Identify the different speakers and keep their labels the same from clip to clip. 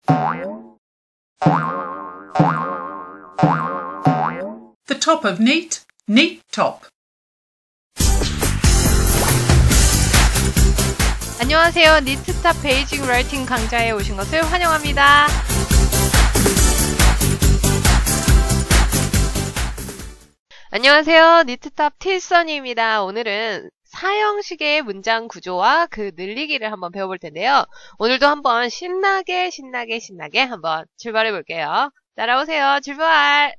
Speaker 1: The top of neat, neat top.
Speaker 2: 안녕하세요. 니트탑 베이직 라이팅 강좌에 오신 것을 환영합니다. 안녕하세요. 니트탑 틸선이입니다. 오늘은 사형식의 문장 구조와 그 늘리기를 한번 배워볼 텐데요. 오늘도 한번 신나게 한번 출발해 볼게요. 따라오세요. 출발!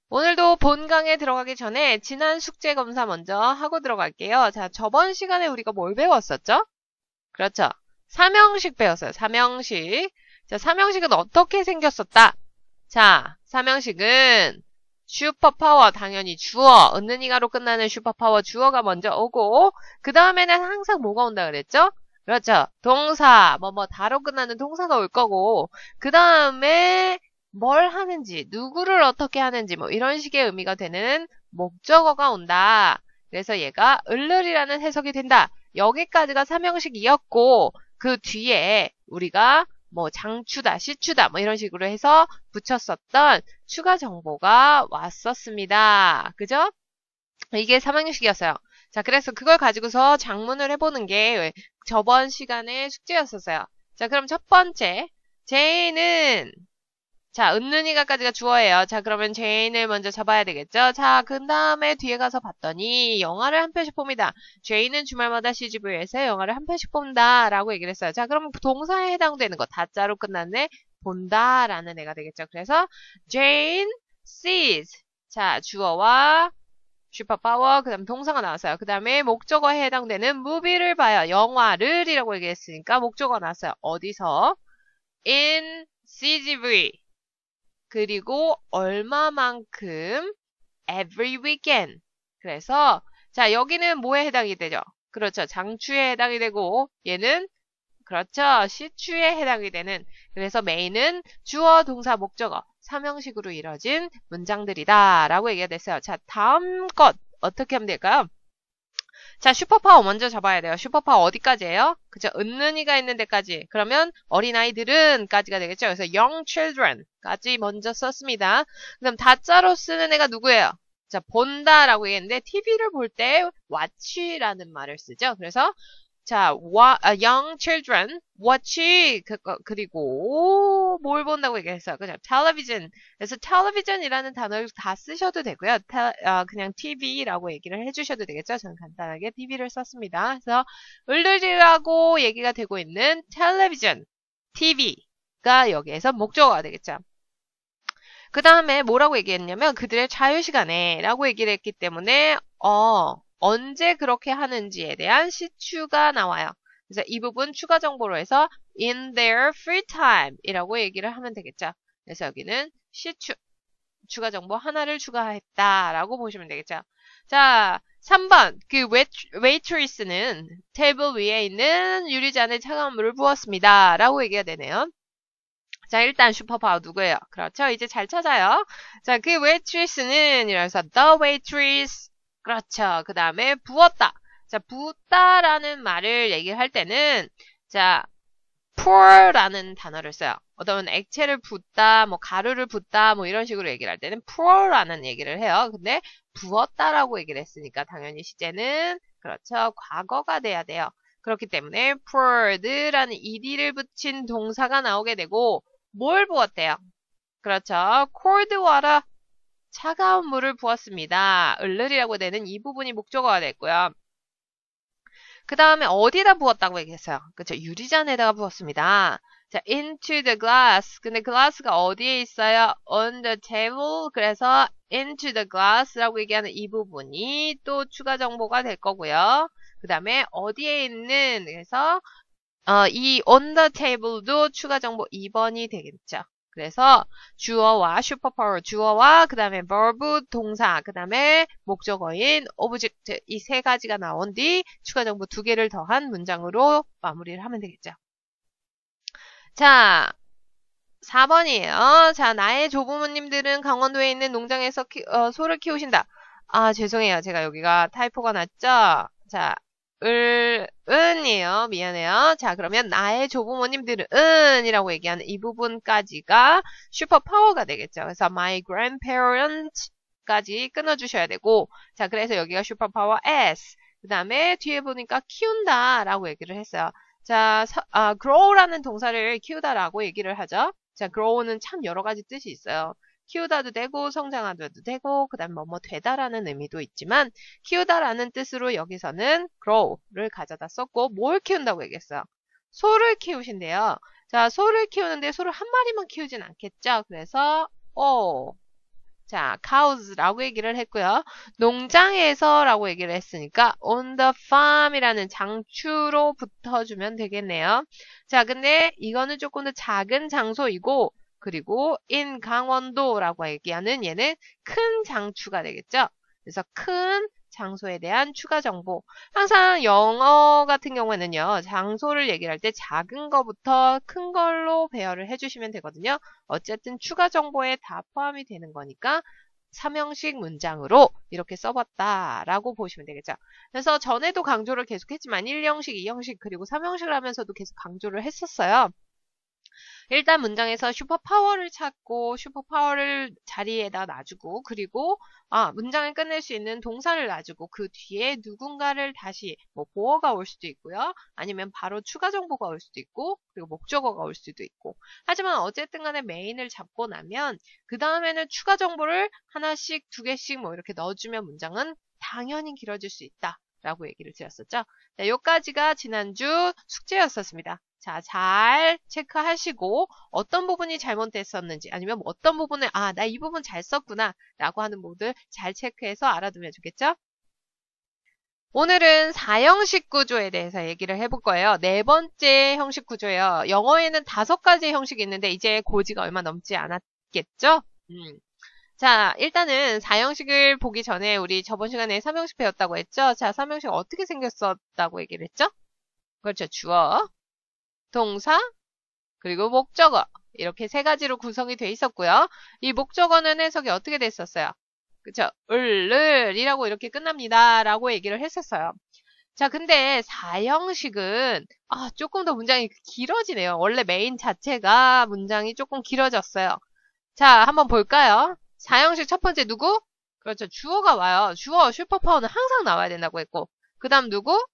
Speaker 2: 오늘도 본강에 들어가기 전에 지난 숙제 검사 먼저 하고 들어갈게요. 자, 저번 시간에 우리가 뭘 배웠었죠? 그렇죠. 삼형식 배웠어요. 삼형식. 자, 삼형식은 어떻게 생겼었다? 자, 삼형식은 슈퍼파워, 당연히 주어, 은는이가로 끝나는 슈퍼파워 주어가 먼저 오고, 그 다음에는 항상 뭐가 온다 그랬죠? 그렇죠. 동사, 다로 끝나는 동사가 올 거고, 그 다음에 뭘 하는지, 누구를 어떻게 하는지, 이런 식의 의미가 되는 목적어가 온다. 그래서 얘가 을을이라는 해석이 된다. 여기까지가 삼형식이었고, 그 뒤에 우리가 장추다, 시추다, 이런 식으로 해서 붙였었던 추가 정보가 왔었습니다. 그죠? 이게 삼형식이었어요. 자, 그래서 그걸 가지고서 작문을 해보는 게 저번 시간에 숙제였었어요. 자, 그럼 첫 번째. 제이는, 자, 은는이가까지가 주어예요. 자, 그러면 제인을 먼저 잡아야 되겠죠? 자, 그 다음에 뒤에 가서 봤더니 영화를 한 편씩 봅니다. 제인은 주말마다 CGV에서 영화를 한 편씩 본다 라고 얘기를 했어요. 자, 그럼 동사에 해당되는 거 다자로 끝났네. 본다 라는 애가 되겠죠. 그래서 Jane sees. 자, 주어와 슈퍼파워, 그 다음 동사가 나왔어요. 그 다음에 목적어에 해당되는 movie를 봐요. 영화를 이라고 얘기했으니까 목적어가 나왔어요. 어디서? In CGV. 그리고 얼마만큼 every weekend. 그래서 자, 여기는 뭐에 해당이 되죠? 그렇죠. 장추에 해당이 되고 얘는 그렇죠. 시추에 해당이 되는. 그래서 메인은 주어, 동사, 목적어 삼형식으로 이루어진 문장들이다 라고 얘기가 됐어요. 자, 다음 것 어떻게 하면 될까요? 자, 슈퍼파워 먼저 잡아야 돼요. 슈퍼파워 어디까지예요? 그죠? 은는이가 있는 데까지. 그러면 어린아이들은 까지가 되겠죠. 그래서 young children까지 먼저 썼습니다. 그럼 다자로 쓰는 애가 누구예요? 자, 본다라고 얘기했는데 TV를 볼 때 watch라는 말을 쓰죠. 그래서 자, young children watch 그리고 뭘 본다고 얘기했어요. 그죠? television. 그래서 television이라는 단어를 다 쓰셔도 되고요. 그냥 TV라고 얘기를 해주셔도 되겠죠. 저는 간단하게 TV를 썼습니다. 그래서 을을이라고 얘기가 되고 있는 television, TV가 여기에서 목적어가 되겠죠. 그 다음에 뭐라고 얘기했냐면 그들의 자유시간에 라고 얘기를 했기 때문에 언제 그렇게 하는지에 대한 시추가 나와요. 그래서 이 부분 추가 정보로 해서 in their free time 이라고 얘기를 하면 되겠죠. 그래서 여기는 시추, 추가 정보 하나를 추가했다라고 보시면 되겠죠. 자, 3번. 그 waitress는 테이블 위에 있는 유리잔에 차가운 물을 부었습니다. 라고 얘기가 되네요. 자, 일단 슈퍼파워 누구예요? 그렇죠. 이제 잘 찾아요. 자, 그 waitress는 이래서 the waitress. 그렇죠. 그 다음에 부었다. 자, 부었다라는 말을 얘기를 할 때는 자, pour라는 단어를 써요. 어떤 액체를 붓다, 가루를 붓다, 이런 식으로 얘기를 할 때는 pour라는 얘기를 해요. 근데 부었다라고 얘기를 했으니까 당연히 시제는 그렇죠. 과거가 돼야 돼요. 그렇기 때문에 poured라는 ed를 붙인 동사가 나오게 되고 뭘 부었대요? 그렇죠. cold water. 차가운 물을 부었습니다. 을을이라고 되는 이 부분이 목적어가 됐고요. 그 다음에 어디다 부었다고 얘기했어요? 그렇죠. 유리잔에다가 부었습니다. 자, into the glass. 근데 glass가 어디에 있어요? on the table. 그래서 into the glass라고 얘기하는 이 부분이 또 추가 정보가 될 거고요. 그 다음에 어디에 있는 그래서 이 on the table도 추가 정보 2번이 되겠죠. 그래서 주어와 슈퍼파워 주어와 그 다음에 verb 동사 그 다음에 목적어인 object 이 세 가지가 나온 뒤 추가 정보 2개를 더한 문장으로 마무리를 하면 되겠죠. 자, 4번이에요. 자, 나의 조부모님들은 강원도에 있는 농장에서 소를 키우신다. 아, 죄송해요. 제가 여기가 타이포가 났죠? 자, 은이에요. 미안해요. 자, 그러면 나의 조부모님들은 이라고 얘기하는 이 부분까지가 슈퍼파워가 되겠죠. 그래서 my grandparents까지 끊어주셔야 되고, 자, 그래서 여기가 슈퍼파워 S. 그 다음에 뒤에 보니까 키운다 라고 얘기를 했어요. 자, grow라는 동사를 키우다라고 얘기를 하죠. 자, grow는 참 여러 가지 뜻이 있어요. 키우다도 되고 성장하다도 되고 그 다음에 뭐뭐 되다라는 의미도 있지만 키우다라는 뜻으로 여기서는 grow를 가져다 썼고 뭘 키운다고 얘기했어요? 소를 키우신대요. 자, 소를 키우는데 소를 한 마리만 키우진 않겠죠? 그래서 자, cows라고 얘기를 했고요. 농장에서라고 얘기를 했으니까 on the farm이라는 장추로 붙어주면 되겠네요. 자, 근데 이거는 조금 더 작은 장소이고 그리고 in 강원도라고 얘기하는 얘는 큰 장추가 되겠죠. 그래서 큰 장소에 대한 추가 정보. 항상 영어 같은 경우에는요. 장소를 얘기를 할 때 작은 거부터 큰 걸로 배열을 해주시면 되거든요. 어쨌든 추가 정보에 다 포함이 되는 거니까 3형식 문장으로 이렇게 써봤다라고 보시면 되겠죠. 그래서 전에도 강조를 계속했지만 1형식, 2형식 그리고 3형식을 하면서도 계속 강조를 했었어요. 일단 문장에서 슈퍼파워를 찾고 슈퍼파워를 자리에다 놔주고 그리고 문장을 끝낼 수 있는 동사를 놔주고 그 뒤에 누군가를 다시 뭐 보어가 올 수도 있고요. 아니면 바로 추가 정보가 올 수도 있고 그리고 목적어가 올 수도 있고 하지만 어쨌든 간에 메인을 잡고 나면 그 다음에는 추가 정보를 하나씩 두 개씩 뭐 이렇게 넣어주면 문장은 당연히 길어질 수 있다 라고 얘기를 드렸었죠. 자, 여기까지가 지난주 숙제였었습니다. 자, 잘 체크하시고 어떤 부분이 잘못됐었는지 아니면 어떤 부분에 나 이 부분 잘 썼구나 라고 하는 부분들 잘 체크해서 알아두면 좋겠죠? 오늘은 4형식 구조에 대해서 얘기를 해볼 거예요. 네 번째 형식 구조예요. 영어에는 5가지 형식이 있는데 이제 고지가 얼마 넘지 않았겠죠? 자, 일단은 4형식을 보기 전에 우리 저번 시간에 3형식 배웠다고 했죠? 자, 3형식 어떻게 생겼었다고 얘기를 했죠? 그렇죠. 주어, 동사, 그리고 목적어 이렇게 3가지로 구성이 돼 있었고요. 이 목적어는 해석이 어떻게 됐었어요? 그쵸? 을이라고 이렇게 끝납니다 라고 얘기를 했었어요. 자, 근데 4형식은 조금 더 문장이 길어지네요. 원래 메인 자체가 문장이 조금 길어졌어요. 자, 한번 볼까요? 4형식 첫 번째 누구? 그렇죠. 주어가 와요. 주어 슈퍼파워는 항상 나와야 된다고 했고 그 다음 누구?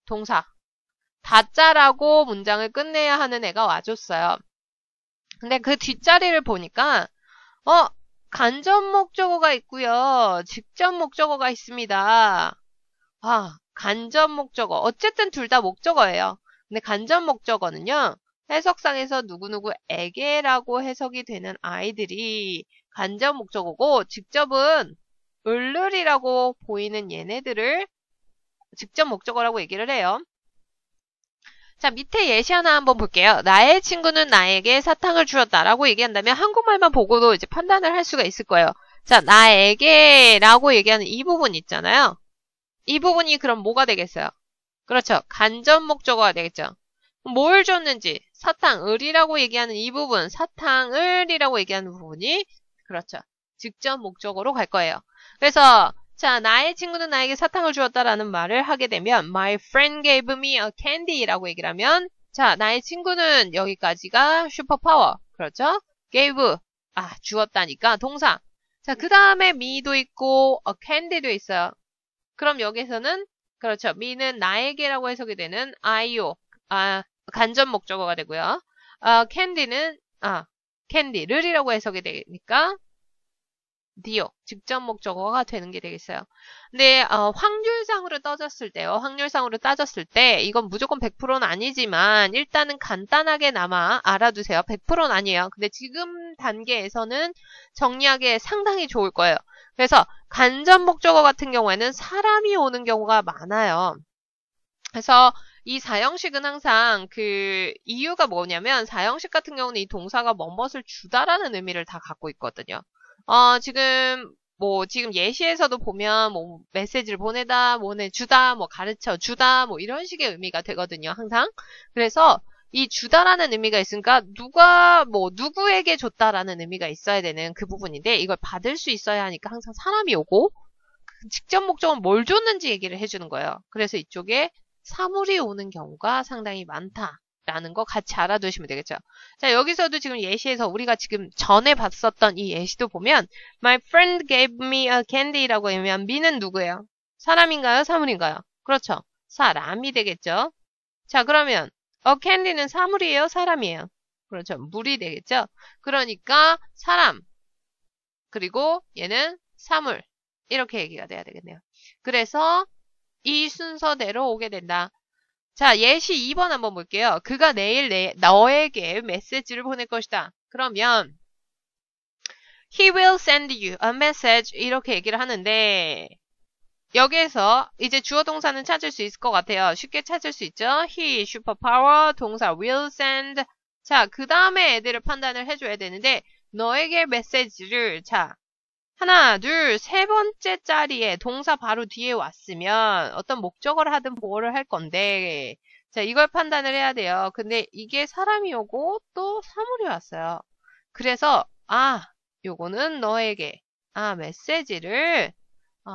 Speaker 2: 동사. 다짜라고 문장을 끝내야 하는 애가 와줬어요. 근데 그 뒷자리를 보니까 간접 목적어가 있고요. 직접 목적어가 있습니다. 간접 목적어. 어쨌든 둘 다 목적어예요. 근데 간접 목적어는요. 해석상에서 누구누구에게라고 해석이 되는 아이들이 간접 목적어고 직접은 을을이라고 보이는 얘네들을 직접 목적어라고 얘기를 해요. 자, 밑에 예시 하나 한번 볼게요. 나의 친구는 나에게 사탕을 주었다라고 얘기한다면 한국말만 보고도 이제 판단을 할 수가 있을 거예요. 자, 나에게라고 얘기하는 이 부분 있잖아요. 이 부분이 그럼 뭐가 되겠어요? 그렇죠. 간접 목적어가 되겠죠. 뭘 줬는지 사탕을이라고 얘기하는 이 부분, 사탕을이라고 얘기하는 부분이 그렇죠. 직접 목적어로 갈 거예요. 그래서 자, 나의 친구는 나에게 사탕을 주었다라는 말을 하게 되면 My friend gave me a candy라고 얘기를 하면 자, 나의 친구는 여기까지가 슈퍼파워. 그렇죠? gave 주었다니까 동사. 자, 그 다음에 me도 있고 a candy도 있어요. 그럼 여기서는 그렇죠. me는 나에게라고 해석이 되는 I요. 간접 목적어가 되고요. candy는 candy를이라고 해석이 되니까 디오, 직접 목적어가 되는 게 되겠어요. 근데 확률상으로 따졌을 때 이건 무조건 100%는 아니지만 일단은 간단하게나마 알아두세요. 100%는 아니에요. 근데 지금 단계에서는 정리하기에 상당히 좋을 거예요. 그래서 간접 목적어 같은 경우에는 사람이 오는 경우가 많아요. 그래서 이 4형식은 항상 그 이유가 뭐냐면 4형식 같은 경우는 이 동사가 뭐뭇을 주다라는 의미를 다 갖고 있거든요. 지금 예시에서도 보면 메시지를 보내다, 주다, 가르쳐 주다, 이런 식의 의미가 되거든요, 항상. 그래서 이 주다라는 의미가 있으니까 누구에게 줬다라는 의미가 있어야 되는 그 부분인데 이걸 받을 수 있어야 하니까 항상 사람이 오고 직접 목적은 뭘 줬는지 얘기를 해주는 거예요. 그래서 이쪽에 사물이 오는 경우가 상당히 많다라는 거 같이 알아두시면 되겠죠. 자, 여기서도 지금 예시에서 우리가 지금 전에 봤었던 이 예시도 보면 My friend gave me a candy라고 하면 me는 누구예요? 사람인가요? 사물인가요? 그렇죠. 사람이 되겠죠. 자, 그러면 a candy는 사물이에요? 사람이에요? 그렇죠. 물이 되겠죠. 그러니까 사람 그리고 얘는 사물 이렇게 얘기가 돼야 되겠네요. 그래서 이 순서대로 오게 된다. 자, 예시 2번 한번 볼게요. 그가 내일 너에게 메시지를 보낼 것이다. 그러면 He will send you a message 이렇게 얘기를 하는데 여기에서 이제 주어 동사는 찾을 수 있을 것 같아요. 쉽게 찾을 수 있죠. He, 슈퍼파워, 동사 will send. 자, 그 다음에 애들을 판단을 해줘야 되는데 너에게 메시지를 자 하나, 둘, 세 번째 자리에 동사 바로 뒤에 왔으면 어떤 목적어를 하든 보호를 할 건데 자 이걸 판단을 해야 돼요. 근데 이게 사람이 오고 또 사물이 왔어요. 그래서 요거는 너에게 메시지를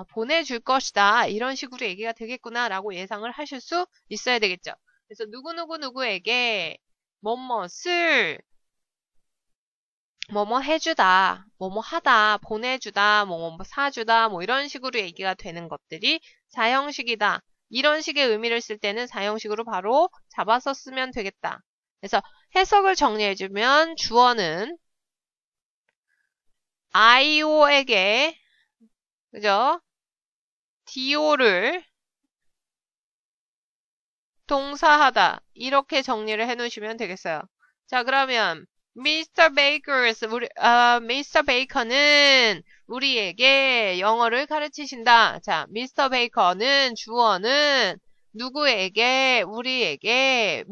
Speaker 2: 보내줄 것이다. 이런 식으로 얘기가 되겠구나 라고 예상을 하실 수 있어야 되겠죠. 그래서 누구에게 뭐뭇을 뭐뭐 해주다, 뭐뭐 하다, 보내주다, 뭐뭐 사주다, 뭐 이런 식으로 얘기가 되는 것들이 사형식이다. 이런 식의 의미를 쓸 때는 사형식으로 바로 잡아서 쓰면 되겠다. 그래서 해석을 정리해주면 주어는 IO에게 그죠? DO를 동사하다 이렇게 정리를 해놓으시면 되겠어요. 자 그러면 Mr. 베이커는 우리에게 영어를 가르치신다. 자, Mr. 베이커는 주어는 누구에게, 우리에게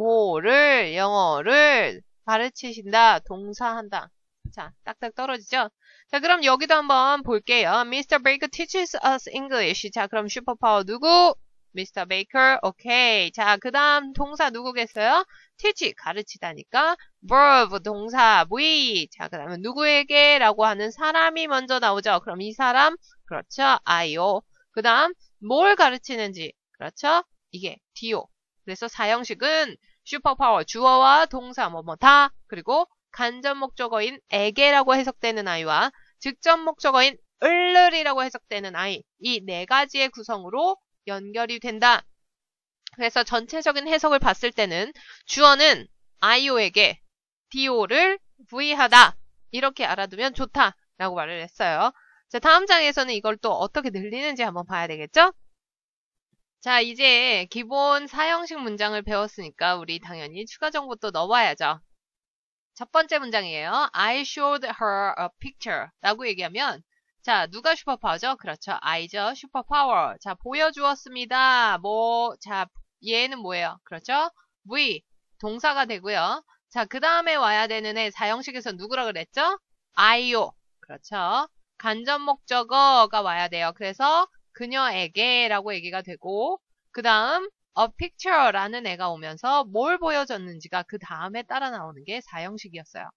Speaker 2: 영어를 가르치신다. 동사한다. 자, 딱딱 떨어지죠? 자, 그럼 여기도 한번 볼게요. Mr. Baker teaches us English. 자, 그럼 슈퍼파워 누구? Mr. Baker. 오케이. 자, 그 다음 동사 누구겠어요? teach, 가르치다니까. verb, 동사, V. 자, 그 다음에 누구에게 라고 하는 사람이 먼저 나오죠. 그럼 이 사람, 그렇죠. I요. 그 다음, 뭘 가르치는지. 그렇죠. 이게 DO. 그래서 사형식은 슈퍼파워, 주어와 동사, 다. 그리고 간접 목적어인 에게라고 해석되는 아이와 직접 목적어인 을르리라고 해석되는 아이. 이 네 가지의 구성으로 연결이 된다. 그래서 전체적인 해석을 봤을 때는 주어는 IO에게 DO를 V하다. 이렇게 알아두면 좋다라고 말을 했어요. 자, 다음 장에서는 이걸 또 어떻게 늘리는지 한번 봐야 되겠죠? 자, 이제 기본 사형식 문장을 배웠으니까 우리 당연히 추가 정보 또 넣어봐야죠. 첫 번째 문장이에요. I showed her a picture 라고 얘기하면 자, 누가 슈퍼파워죠? 그렇죠. I죠. 슈퍼파워. 자, 보여주었습니다. 자, 얘는 뭐예요? 그렇죠? V. 동사가 되고요. 자, 그 다음에 와야 되는 애 사형식에서 누구라 그랬죠? I요. 그렇죠. 간접 목적어가 와야 돼요. 그래서 그녀에게 라고 얘기가 되고 그 다음 a picture라는 애가 오면서 뭘 보여줬는지가 그 다음에 따라 나오는 게 사형식이었어요.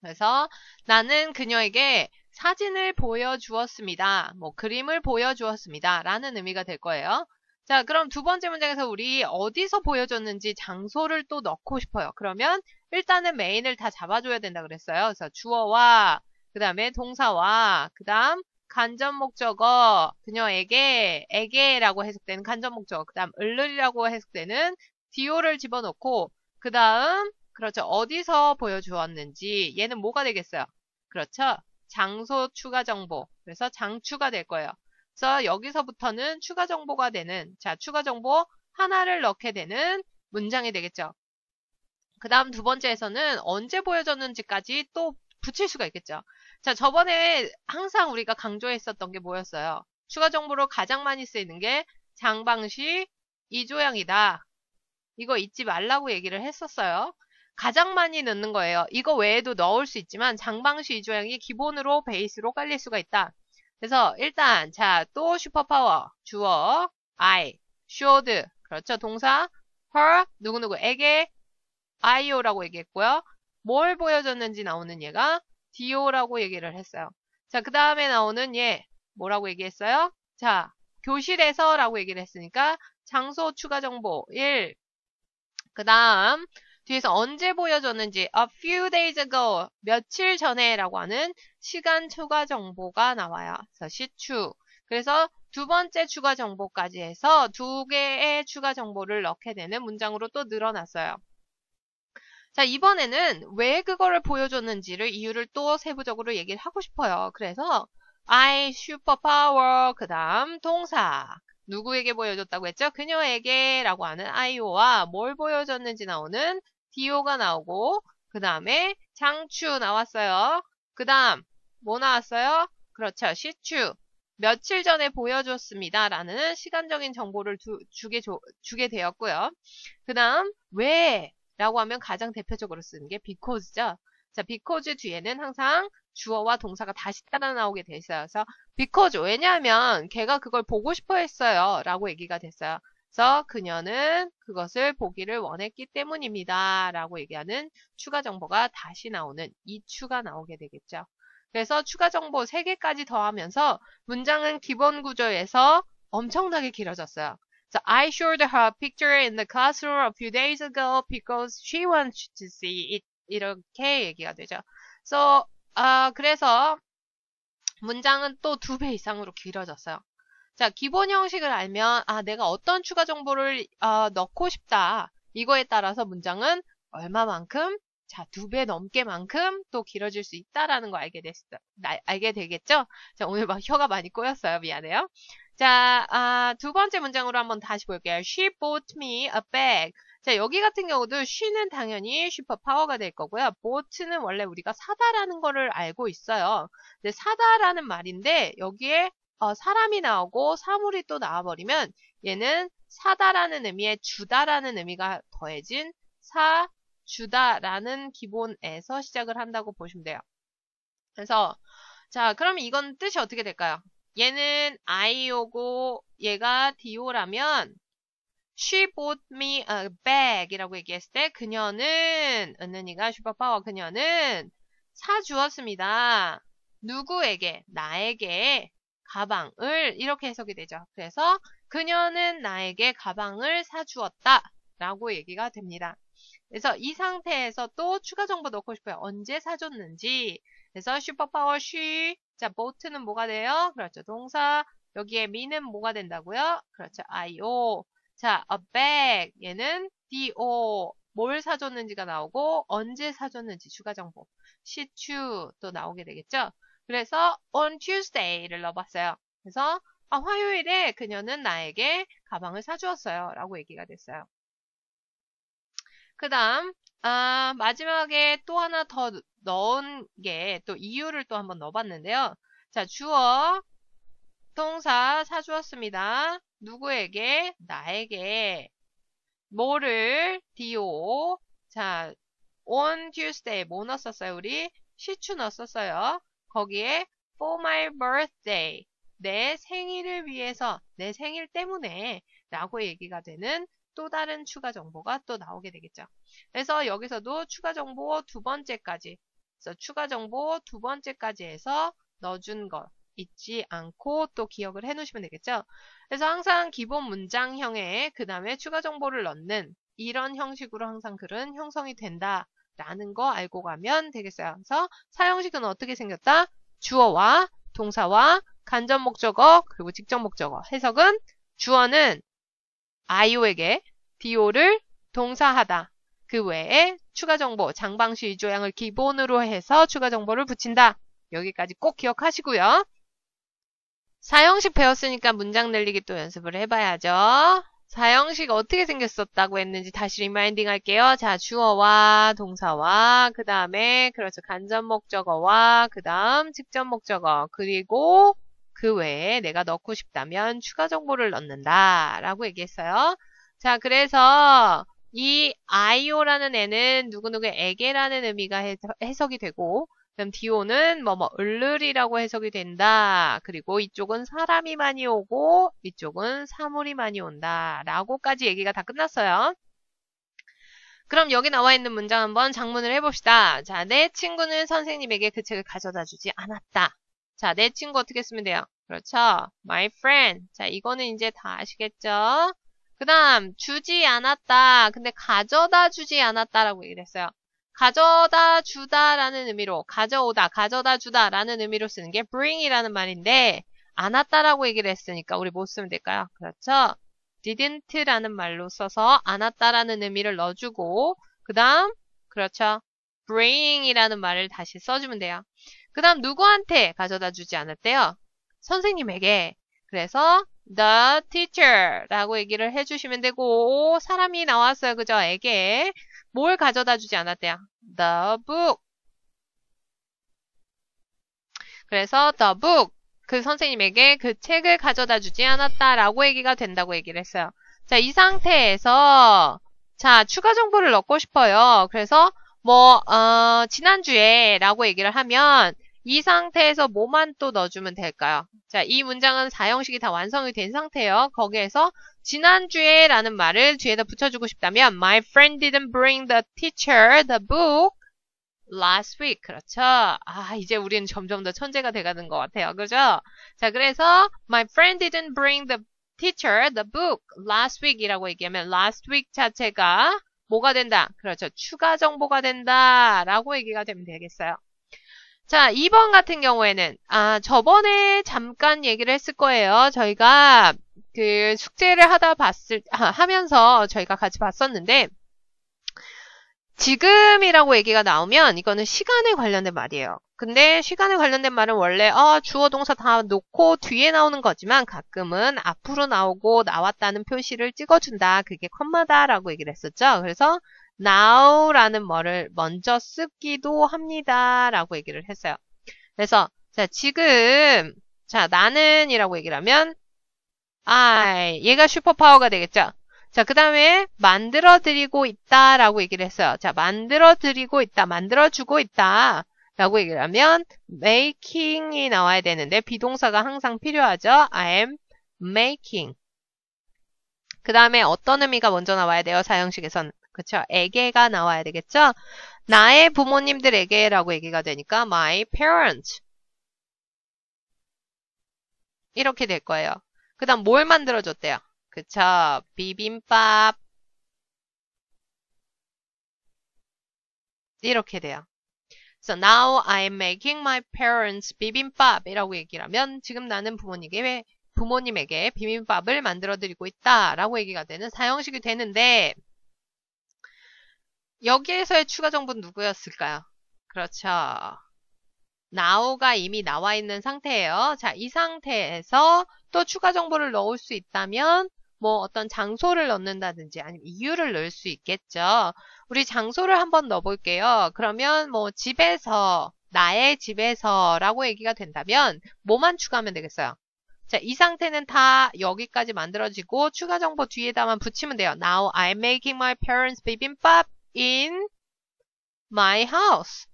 Speaker 2: 그래서 나는 그녀에게 사진을 보여주었습니다. 그림을 보여주었습니다. 라는 의미가 될 거예요. 자, 그럼 두 번째 문장에서 우리 어디서 보여줬는지 장소를 또 넣고 싶어요. 그러면 일단은 메인을 다 잡아줘야 된다 그랬어요. 그래서 주어와 그 다음에 동사와 그 다음 간접 목적어 그녀에게라고 해석되는 간접 목적어 그 다음 을르리라고 해석되는 DO를 집어넣고 그 다음 그렇죠. 어디서 보여주었는지 얘는 뭐가 되겠어요? 그렇죠. 장소 추가 정보. 그래서 장추가 될 거예요. 그래서 여기서부터는 추가 정보가 되는 자 추가 정보 하나를 넣게 되는 문장이 되겠죠. 그 다음 두 번째에서는 언제 보여줬는지까지 또 붙일 수가 있겠죠. 자, 저번에 항상 우리가 강조했었던 게 뭐였어요? 추가 정보로 가장 많이 쓰이는 게 장방시 이조양이다. 이거 잊지 말라고 얘기를 했었어요. 가장 많이 넣는 거예요. 이거 외에도 넣을 수 있지만 장방시 이조양이 기본으로 베이스로 깔릴 수가 있다. 그래서 일단 자, 또 슈퍼파워 주어 I, showed 그렇죠. 동사 her 누구누구에게 IO라고 얘기했고요. 뭘 보여줬는지 나오는 얘가 DO라고 얘기를 했어요. 자, 그 다음에 나오는 얘 뭐라고 얘기했어요? 자, 교실에서 라고 얘기를 했으니까 장소 추가 정보 1. 그 다음 뒤에서 언제 보여줬는지 a few days ago 며칠 전에 라고 하는 시간 추가 정보가 나와요. 그래서 시추. 그래서 두 번째 추가 정보까지 해서 두 개의 추가 정보를 넣게 되는 문장으로 또 늘어났어요. 자, 이번에는 왜 그거를 보여줬는지를 이유를 또 세부적으로 얘기를 하고 싶어요. 그래서 I superpower 그 다음 동사 누구에게 보여줬다고 했죠? 그녀에게 라고 하는 I오와 뭘 보여줬는지 나오는 DO가 나오고 그 다음에 장추 나왔어요. 그 다음 뭐 나왔어요? 그렇죠. 시추 며칠 전에 보여줬습니다 라는 시간적인 정보를 주게 되었고요. 그 다음 왜 라고 하면 가장 대표적으로 쓰는 게 because죠. 자, because 뒤에는 항상 주어와 동사가 다시 따라 나오게 돼 있어요. 그래서 because 왜냐하면 걔가 그걸 보고 싶어 했어요 라고 얘기가 됐어요. 그래서 그녀는 그것을 보기를 원했기 때문입니다 라고 얘기하는 추가 정보가 다시 나오는 이 추가 나오게 되겠죠. 그래서 추가 정보 3개까지 더하면서 문장은 기본 구조에서 엄청나게 길어졌어요. So I showed her a picture in the classroom a few days ago because she wants to see it. 이렇게 얘기가 되죠. So, 그래서 문장은 또 2배 이상으로 길어졌어요. 자, 기본 형식을 알면, 내가 어떤 추가 정보를 넣고 싶다. 이거에 따라서 문장은 얼마만큼, 자, 2배 넘게만큼 또 길어질 수 있다라는 거 알게 되겠죠? 자, 오늘 막 혀가 많이 꼬였어요. 미안해요. 자, 두 번째 문장으로 한번 다시 볼게요. She bought me a bag. 자, 여기 같은 경우도 she는 당연히 슈퍼파워가 될 거고요. bought는 원래 우리가 사다라는 거를 알고 있어요. 근데 사다라는 말인데 여기에 사람이 나오고 사물이 또 나와버리면 얘는 사다라는 의미에 주다라는 의미가 더해진 주다라는 기본에서 시작을 한다고 보시면 돼요. 그래서 자, 그럼 이건 뜻이 어떻게 될까요? 얘는 I오고 얘가 Do라면 She bought me a bag 이라고 얘기했을 때 그녀는 은은이가 슈퍼파워 그녀는 사주었습니다. 누구에게? 나에게 가방을 이렇게 해석이 되죠. 그래서 그녀는 나에게 가방을 사주었다 라고 얘기가 됩니다. 그래서 이 상태에서 또 추가 정보 넣고 싶어요. 언제 사줬는지. 그래서 슈퍼파워 she. 자, bought는 뭐가 돼요? 그렇죠. 동사. 여기에 me는 뭐가 된다고요? 그렇죠. io. 자, a bag. 얘는 do. 뭘 사줬는지가 나오고 언제 사줬는지 추가 정보. 시추 또 나오게 되겠죠. 그래서 on Tuesday를 넣어봤어요. 그래서 화요일에 그녀는 나에게 가방을 사주었어요. 라고 얘기가 됐어요. 그 다음 마지막에 또 하나 더 넣은 게 또 이유를 또 한번 넣어봤는데요. 자, 주어, 동사 사주었습니다. 누구에게? 나에게. 뭐를? do. 자, on Tuesday 뭐 넣었었어요? 우리 시추 넣었었어요. 거기에 for my birthday 내 생일을 위해서 내 생일 때문에 라고 얘기가 되는 또 다른 추가 정보가 또 나오게 되겠죠. 그래서 여기서도 추가 정보 2번째까지 그래서 추가 정보 2번째까지 해서 넣어준 거 잊지 않고 또 기억을 해 놓으시면 되겠죠. 그래서 항상 기본 문장형에 그 다음에 추가 정보를 넣는 이런 형식으로 항상 글은 형성이 된다라는 거 알고 가면 되겠어요. 그래서 사형식은 어떻게 생겼다? 주어와 동사와 간접 목적어 그리고 직접 목적어. 해석은 주어는 IO에게 DO를 동사하다. 그 외에 추가 정보, 장방시 위조양을 기본으로 해서 추가 정보를 붙인다. 여기까지 꼭 기억하시고요. 사형식 배웠으니까 문장 늘리기 또 연습을 해봐야죠. 사형식 어떻게 생겼었다고 했는지 다시 리마인딩 할게요. 자, 주어와 동사와 그 다음에 그렇죠. 간접 목적어와 그 다음 직접 목적어 그리고 그 외에 내가 넣고 싶다면 추가 정보를 넣는다 라고 얘기했어요. 자, 그래서 이 IO라는 애는 누구누구에게라는 의미가 해석이 되고 그럼 DO는 을르리라고 해석이 된다. 그리고 이쪽은 사람이 많이 오고 이쪽은 사물이 많이 온다. 라고까지 얘기가 다 끝났어요. 그럼 여기 나와 있는 문장 한번 작문을 해봅시다. 자, 내 친구는 선생님에게 그 책을 가져다 주지 않았다. 자, 내 친구 어떻게 쓰면 돼요? 그렇죠? my friend. 자, 이거는 이제 다 아시겠죠? 그 다음, 주지 않았다. 근데 가져다 주지 않았다라고 얘기를 했어요. 가져다 주다라는 의미로, 가져오다, 가져다 주다라는 의미로 쓰는 게 bring이라는 말인데, 않았다라고 얘기를 했으니까 우리 뭐 쓰면 될까요? 그렇죠? didn't라는 말로 써서 않았다라는 의미를 넣어주고, 그 다음, 그렇죠? bring이라는 말을 다시 써주면 돼요. 그 다음, 누구한테 가져다 주지 않았대요? 선생님에게. 그래서 the teacher라고 얘기를 해주시면 되고 사람이 나왔어요. 그죠? 에게 뭘 가져다 주지 않았대요? the book. 그래서 the book. 그 선생님에게 그 책을 가져다 주지 않았다라고 얘기가 된다고 얘기를 했어요. 자, 이 상태에서 자, 추가 정보를 넣고 싶어요. 그래서 지난주에 라고 얘기를 하면 이 상태에서 뭐만 또 넣어주면 될까요? 자, 이 문장은 4형식이 다 완성이 된 상태예요. 거기에서 지난주에 라는 말을 뒤에다 붙여주고 싶다면 My friend didn't bring the teacher the book last week. 그렇죠? 아, 이제 우리는 점점 더 천재가 돼가는 것 같아요. 그죠? 자, 그래서 My friend didn't bring the teacher the book last week 이라고 얘기하면 last week 자체가 뭐가 된다? 그렇죠. 추가 정보가 된다 라고 얘기가 되면 되겠어요. 자, 2번 같은 경우에는, 저번에 잠깐 얘기를 했을 거예요. 저희가 그 숙제를 하면서 저희가 같이 봤었는데, 지금이라고 얘기가 나오면 이거는 시간에 관련된 말이에요. 근데 시간에 관련된 말은 원래, 주어 동사 다 놓고 뒤에 나오는 거지만 가끔은 앞으로 나오고 나왔다는 표시를 찍어준다. 그게 컴마다라고 얘기를 했었죠. 그래서, now라는 말을 먼저 쓰기도 합니다. 라고 얘기를 했어요. 그래서, 자, 지금, 자, 나는이라고 얘기를 하면, 얘가 슈퍼파워가 되겠죠. 자, 그 다음에, 만들어드리고 있다. 라고 얘기를 했어요. 자, 만들어드리고 있다. 만들어주고 있다. 라고 얘기를 하면, making이 나와야 되는데, 비동사가 항상 필요하죠. I am making. 그 다음에 어떤 의미가 먼저 나와야 돼요? 사형식에서는. 그쵸? 에게가 나와야 되겠죠? 나의 부모님들에게라고 얘기가 되니까 my parents 이렇게 될 거예요. 그 다음 뭘 만들어줬대요? 그쵸? 비빔밥 이렇게 돼요. So now I'm making my parents 비빔밥 이라고 얘기를 하면 지금 나는 부모님에게 비빔밥을 만들어드리고 있다 라고 얘기가 되는 사형식이 되는데 여기에서의 추가 정보는 누구였을까요? 그렇죠. now가 이미 나와 있는 상태예요. 자, 이 상태에서 또 추가 정보를 넣을 수 있다면 어떤 장소를 넣는다든지 아니면 이유를 넣을 수 있겠죠. 우리 장소를 한번 넣어볼게요. 그러면 집에서, 나의 집에서라고 얘기가 된다면 뭐만 추가하면 되겠어요? 자, 이 상태는 다 여기까지 만들어지고 추가 정보 뒤에다만 붙이면 돼요. Now I'm making my parents bibimbap in my house.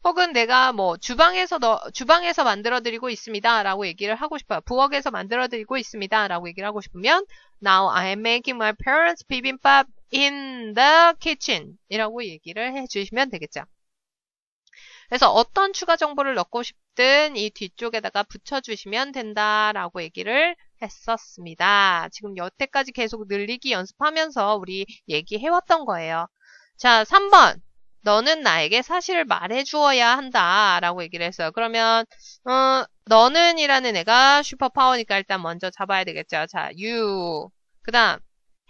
Speaker 2: 혹은 내가 주방에서 만들어드리고 있습니다. 라고 얘기를 하고 싶어요. 부엌에서 만들어드리고 있습니다. 라고 얘기를 하고 싶으면 Now I am making my parents bibimbap in the kitchen 이라고 얘기를 해주시면 되겠죠. 그래서 어떤 추가 정보를 넣고 싶든 이 뒤쪽에다가 붙여주시면 된다라고 얘기를 했었습니다. 지금 여태까지 계속 늘리기 연습하면서 우리 얘기해왔던 거예요. 자, 3번. 너는 나에게 사실을 말해주어야 한다 라고 얘기를 했어요. 그러면 너는 이라는 애가 슈퍼파워니까 일단 먼저 잡아야 되겠죠. 자, you. 그 다음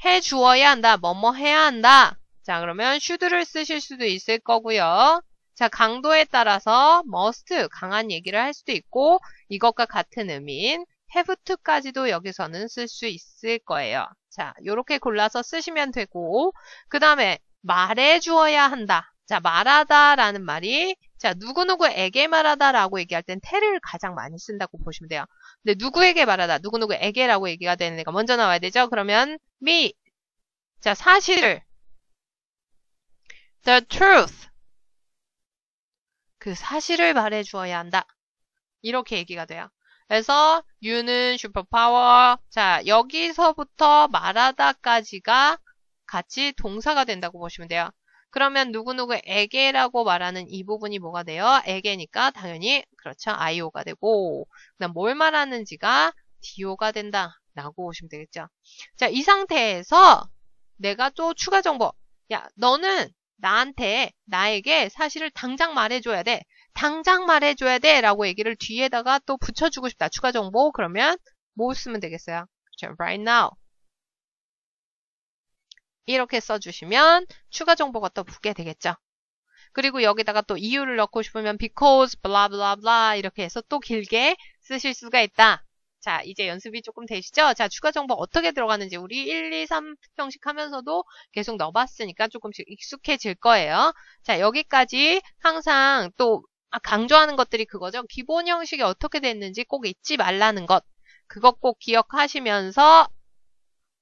Speaker 2: 해주어야 한다. 뭐뭐 해야 한다. 자, 그러면 should를 쓰실 수도 있을 거고요. 자, 강도에 따라서 must, 강한 얘기를 할 수도 있고 이것과 같은 의미인 have to까지도 여기서는 쓸 수 있을 거예요. 자, 요렇게 골라서 쓰시면 되고 그 다음에 말해주어야 한다. 자, 말하다 라는 말이 자, 누구누구에게 말하다 라고 얘기할 땐 tell을 가장 많이 쓴다고 보시면 돼요. 근데 누구에게 말하다, 누구누구에게라고 얘기가 되는 애가 먼저 나와야 되죠. 그러면 me. 자, 사실을 the truth. 그 사실을 말해주어야 한다. 이렇게 얘기가 돼요. 그래서 you는 슈퍼파워. 자, 여기서부터 말하다까지가 같이 동사가 된다고 보시면 돼요. 그러면 누구누구에게라고 말하는 이 부분이 뭐가 돼요? 에게니까 당연히 그렇죠. IO가 되고 그다음 뭘 말하는지가 DO가 된다 라고 보시면 되겠죠. 자, 이 상태에서 내가 또 추가 정보 야, 너는 나에게 사실을 당장 말해줘야 돼. 당장 말해줘야 돼 라고 얘기를 뒤에다가 또 붙여주고 싶다. 추가 정보 그러면 뭐 쓰면 되겠어요? 그렇죠. Right now. 이렇게 써주시면 추가 정보가 또 붙게 되겠죠. 그리고 여기다가 또 이유를 넣고 싶으면 because blah blah blah 이렇게 해서 또 길게 쓰실 수가 있다. 자, 이제 연습이 조금 되시죠? 자, 추가 정보 어떻게 들어가는지 우리 1, 2, 3 형식 하면서도 계속 넣어봤으니까 조금씩 익숙해질 거예요. 자, 여기까지 항상 또 강조하는 것들이 그거죠. 기본 형식이 어떻게 됐는지 꼭 잊지 말라는 것. 그것 꼭 기억하시면서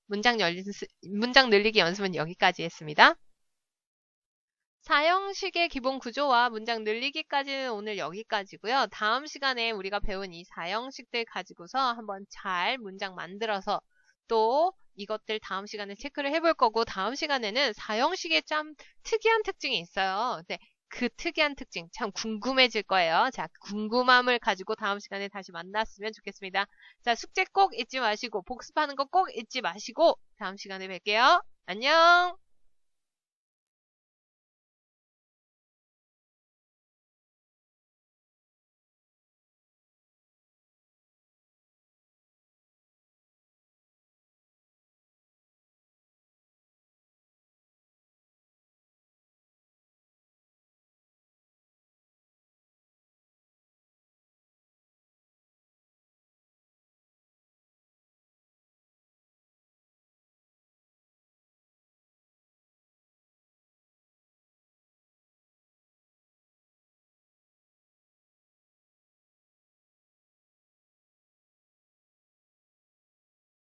Speaker 2: 문장 늘리기 연습은 여기까지 했습니다. 사형식의 기본 구조와 문장 늘리기까지는 오늘 여기까지고요. 다음 시간에 우리가 배운 이 사형식들 가지고서 한번 잘 문장 만들어서 또 이것들 다음 시간에 체크를 해볼 거고 다음 시간에는 사형식에 참 특이한 특징이 있어요. 근데 그 특이한 특징 참 궁금해질 거예요. 자, 궁금함을 가지고 다음 시간에 다시 만났으면 좋겠습니다. 자, 숙제 꼭 잊지 마시고 복습하는 거 꼭 잊지 마시고 다음 시간에 뵐게요. 안녕!